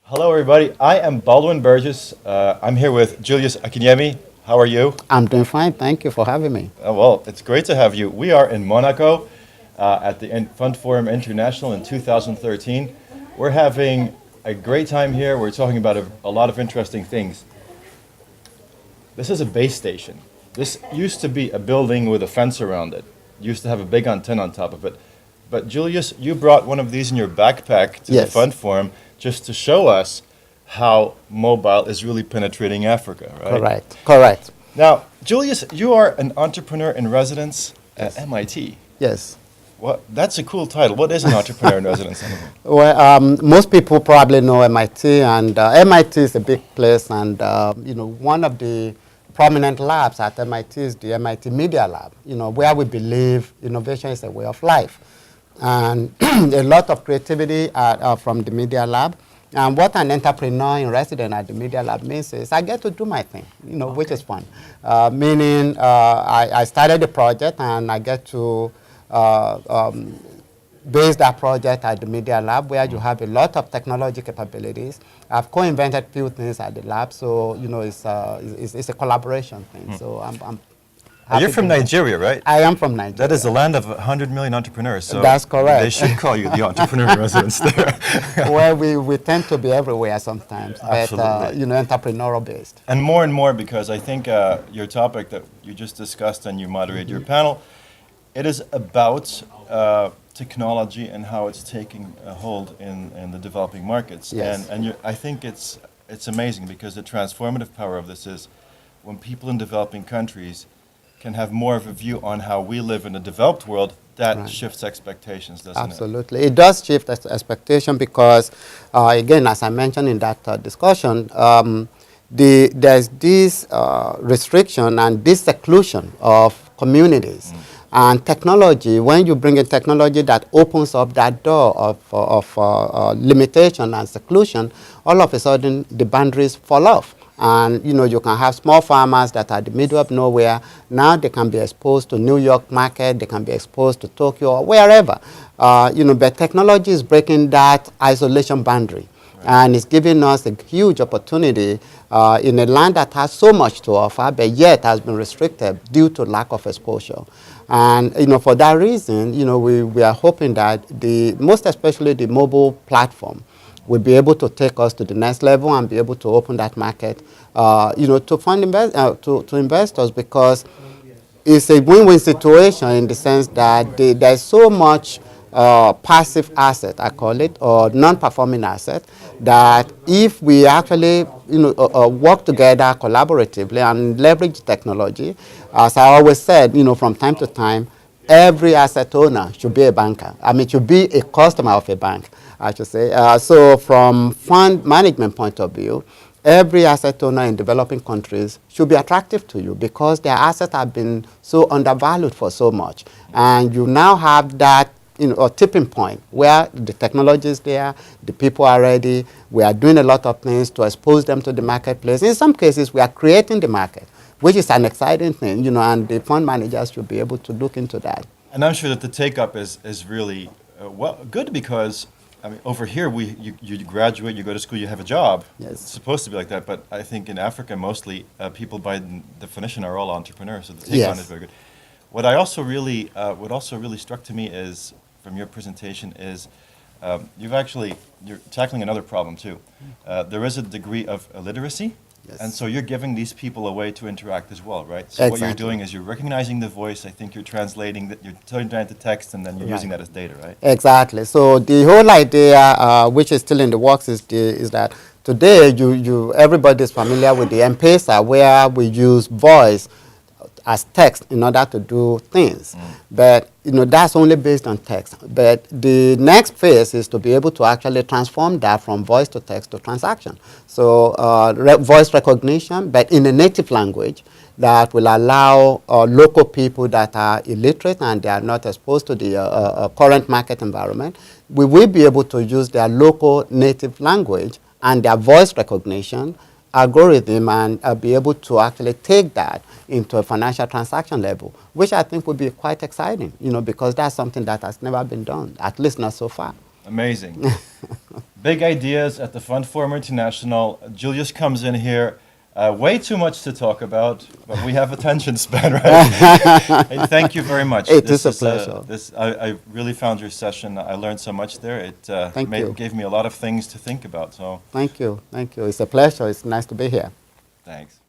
Hello, everybody. I am Baldwin Burgess. I'm here with Julius Akinyemi. How are you? I'm doing fine. Thank you for having me. Well, it's great to have you. We are in Monaco at the FundForum International in 2013. We're having a great time here. We're talking about a lot of interesting things. This is a base station. This used to be a building with a fence around it. Used to have a big antenna on top of it. But Julius, you brought one of these in your backpack to the Yes. FundForum just to show us how mobile is really penetrating Africa, right? Correct. Correct. Now, Julius, you are an entrepreneur in residence at MIT. Yes. That's a cool title. What is an entrepreneur in residence anyway? Well, most people probably know MIT, and MIT is a big place, and one of the prominent labs at MIT is the MIT Media Lab. Where we believe innovation is a way of life, and a lot of creativity from the Media Lab. And what an entrepreneur in residence at the Media Lab means is I get to do my thing, which is fun. Meaning I started the project and I get to base that project at the Media Lab where you have a lot of technology capabilities. I've co-invented a few things at the lab, so it's a collaboration thing. So I'm You're from Nigeria, right? I am from Nigeria. That is the land of 100 million entrepreneurs. So That's correct. They should call you the entrepreneur in residence there. Well, we tend to be everywhere sometimes, Absolutely. but entrepreneurial based. And more because I think your topic that you just discussed and you moderate your panel, it is about technology and how it's taking a hold in the developing markets. Yes. And I think it's amazing because the transformative power of this is when people in developing countries can have more of a view on how we live in the developed world, that Right. shifts expectations, doesn't it? Absolutely. It does shift expectation because, again, as I mentioned in that discussion, there's this restriction and this seclusion of communities. And technology, when you bring in technology that opens up that door of limitation and seclusion, all of a sudden the boundaries fall off. And you can have small farmers that are in the middle of nowhere. Now they can be exposed to New York market, they can be exposed to Tokyo or wherever. But technology is breaking that isolation boundary. Right. And it's giving us a huge opportunity in a land that has so much to offer, but yet has been restricted due to lack of exposure. And for that reason, we are hoping that most especially the mobile platform will be able to take us to the next level and be able to open that market, to fund to investors, because it's a win-win situation in the sense that there's so much passive asset, I call it, or non-performing asset, that if we actually work together collaboratively and leverage technology, as I always said, from time to time, every asset owner should be a banker. I mean, should be a customer of a bank, I should say. So from fund management point of view, every asset owner in developing countries should be attractive to you because their assets have been so undervalued for so much. And you now have that a tipping point where the technology is there, the people are ready, we are doing a lot of things to expose them to the marketplace. In some cases, we are creating the market, which is an exciting thing, and the fund managers should be able to look into that. And I'm sure that the take-up is really good because, I mean, over here, you graduate, you go to school, you have a job. Yes. It's supposed to be like that, but I think in Africa, mostly, people by definition are all entrepreneurs, so the take-on Yes. is very good. What also really struck to me is, from your presentation, is you're tackling another problem too. There is a degree of illiteracy. Yes. And so you're giving these people a way to interact as well, right? So what you're Exactly. doing is you're recognizing the voice. I think you're translating that, you're turning that into text, and then you're Right. using that as data, right? Exactly. So the whole idea, which is still in the works, is that today everybody is familiar with the M-Pesa, where we use voice as text in order to do things. But that's only based on text. But the next phase is to be able to actually transform that from voice to text to transaction. So voice recognition, but in a native language that will allow local people that are illiterate and they are not exposed to the current market environment, we will be able to use their local native language and their voice recognition algorithm and be able to actually take that into a financial transaction level, which I think would be quite exciting, because that's something that has never been done, at least not so far. Amazing. big ideas at the FundForum International. Julius comes in here, way too much to talk about, but we have attention span, right? Hey, thank you very much. It is a pleasure. I really found your session. I learned so much there. It Thank you. gave me a lot of things to think about. So Thank you. Thank you. It's a pleasure. It's nice to be here. thanks.